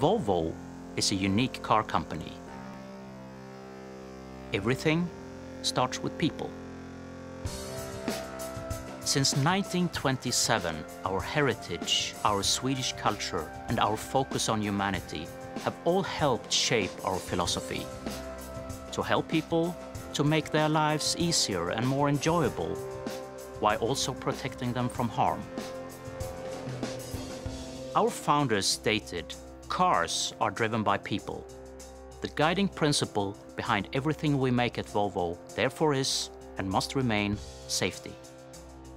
Volvo is a unique car company. Everything starts with people. Since 1927, our heritage, our Swedish culture, and our focus on humanity have all helped shape our philosophy. To help people to make their lives easier and more enjoyable, while also protecting them from harm. Our founders stated, cars are driven by people. The guiding principle behind everything we make at Volvo, therefore, is and must remain safety.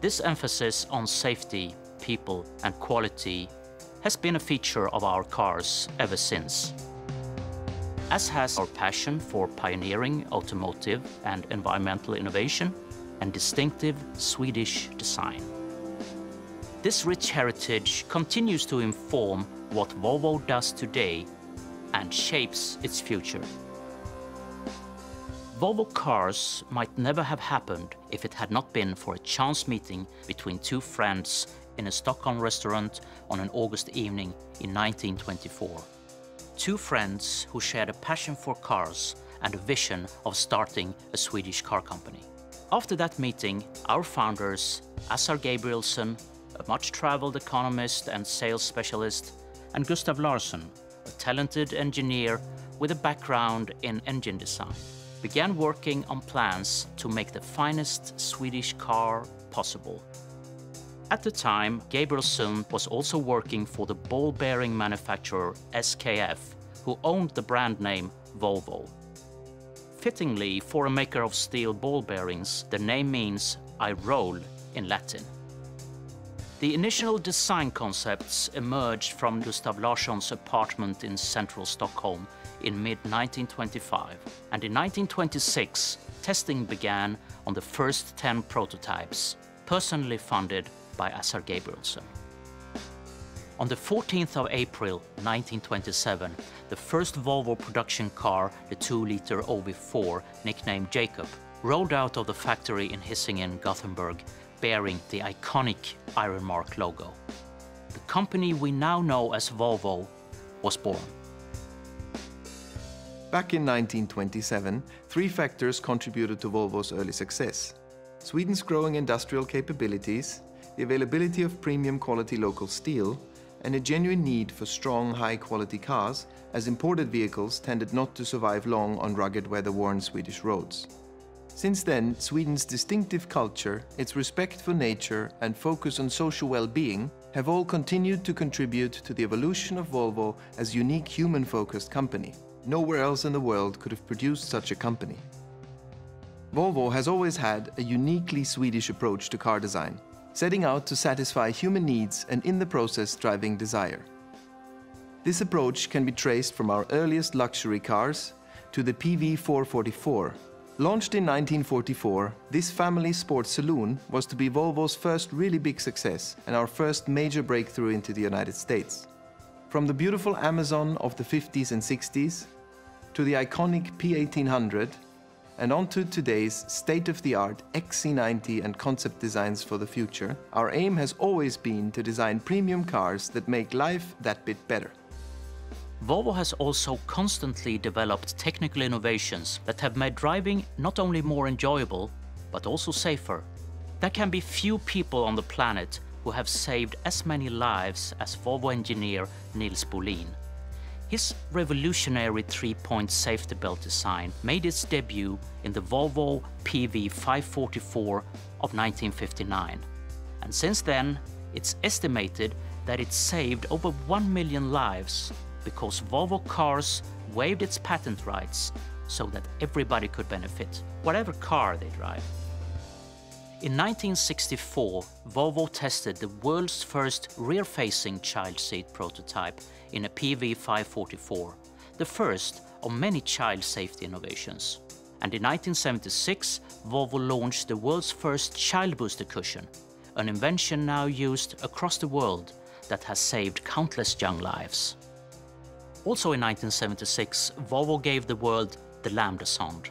This emphasis on safety, people, and quality has been a feature of our cars ever since, as has our passion for pioneering automotive and environmental innovation and distinctive Swedish design. This rich heritage continues to inform what Volvo does today and shapes its future. Volvo cars might never have happened if it had not been for a chance meeting between two friends in a Stockholm restaurant on an August evening in 1924. Two friends who shared a passion for cars and a vision of starting a Swedish car company. After that meeting, our founders, Assar Gabrielsson, a much-traveled economist and sales specialist, and Gustav Larsson, a talented engineer with a background in engine design, began working on plans to make the finest Swedish car possible. At the time, Gabrielsson was also working for the ball bearing manufacturer SKF, who owned the brand name Volvo. Fittingly, for a maker of steel ball bearings, the name means "I roll" in Latin. The initial design concepts emerged from Gustav Larsson's apartment in central Stockholm in mid-1925, and in 1926, testing began on the first 10 prototypes, personally funded by Assar Gabrielsson. On the 14th of April 1927, the first Volvo production car, the 2-liter OV4, nicknamed Jacob, rolled out of the factory in Hisingen, Gothenburg, bearing the iconic Iron Mark logo. The company we now know as Volvo was born. Back in 1927, three factors contributed to Volvo's early success: Sweden's growing industrial capabilities, the availability of premium quality local steel, and a genuine need for strong, high-quality cars, as imported vehicles tended not to survive long on rugged, weather-worn Swedish roads. Since then, Sweden's distinctive culture, its respect for nature, and focus on social well-being have all continued to contribute to the evolution of Volvo as a unique human-focused company. Nowhere else in the world could have produced such a company. Volvo has always had a uniquely Swedish approach to car design, setting out to satisfy human needs and in the process driving desire. This approach can be traced from our earliest luxury cars to the PV 444. Launched in 1944, this family sports saloon was to be Volvo's first really big success and our first major breakthrough into the United States. From the beautiful Amazon of the 50s and 60s, to the iconic P1800, and onto today's state-of-the-art XC90 and concept designs for the future, our aim has always been to design premium cars that make life that bit better. Volvo has also constantly developed technical innovations that have made driving not only more enjoyable, but also safer. There can be few people on the planet who have saved as many lives as Volvo engineer Nils Bolin. His revolutionary 3-point safety belt design made its debut in the Volvo PV 544 of 1959. And since then, it's estimated that it saved over 1 million lives because Volvo cars waived its patent rights so that everybody could benefit, whatever car they drive. In 1964, Volvo tested the world's first rear-facing child seat prototype in a PV 544, the first of many child safety innovations. And in 1976, Volvo launched the world's first child booster cushion, an invention now used across the world that has saved countless young lives. Also in 1976, Volvo gave the world the Lambda Sonde.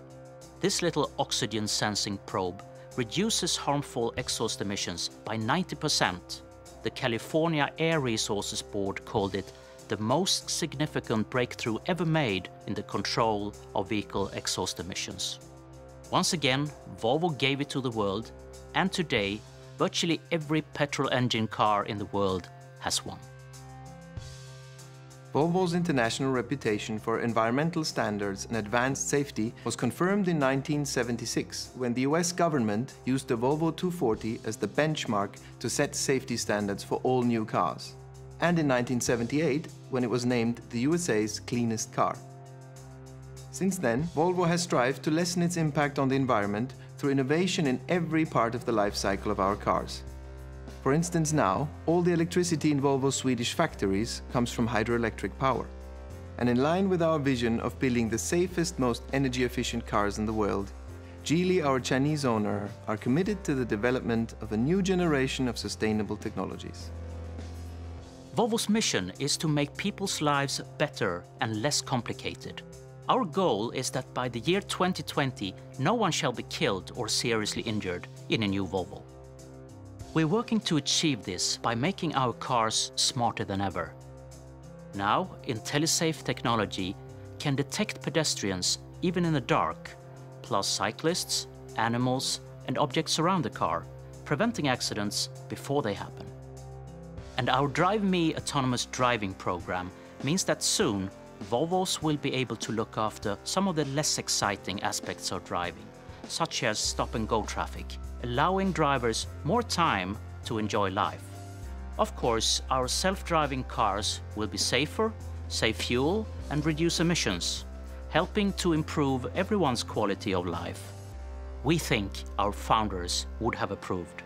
This little oxygen-sensing probe reduces harmful exhaust emissions by 90%. The California Air Resources Board called it the most significant breakthrough ever made in the control of vehicle exhaust emissions. Once again, Volvo gave it to the world, and today, virtually every petrol engine car in the world has one. Volvo's international reputation for environmental standards and advanced safety was confirmed in 1976 when the US government used the Volvo 240 as the benchmark to set safety standards for all new cars, and in 1978 when it was named the USA's cleanest car. Since then, Volvo has strived to lessen its impact on the environment through innovation in every part of the life cycle of our cars. For instance, now, all the electricity in Volvo's Swedish factories comes from hydroelectric power. And in line with our vision of building the safest, most energy-efficient cars in the world, Geely, our Chinese owner, are committed to the development of a new generation of sustainable technologies. Volvo's mission is to make people's lives better and less complicated. Our goal is that by the year 2020, no one shall be killed or seriously injured in a new Volvo. We're working to achieve this by making our cars smarter than ever. Now, IntelliSafe technology can detect pedestrians even in the dark, plus cyclists, animals, and objects around the car, preventing accidents before they happen. And our Drive Me autonomous driving program means that soon Volvos will be able to look after some of the less exciting aspects of driving, such as stop-and-go traffic, allowing drivers more time to enjoy life. Of course, our self-driving cars will be safer, save fuel, and reduce emissions, helping to improve everyone's quality of life. We think our founders would have approved.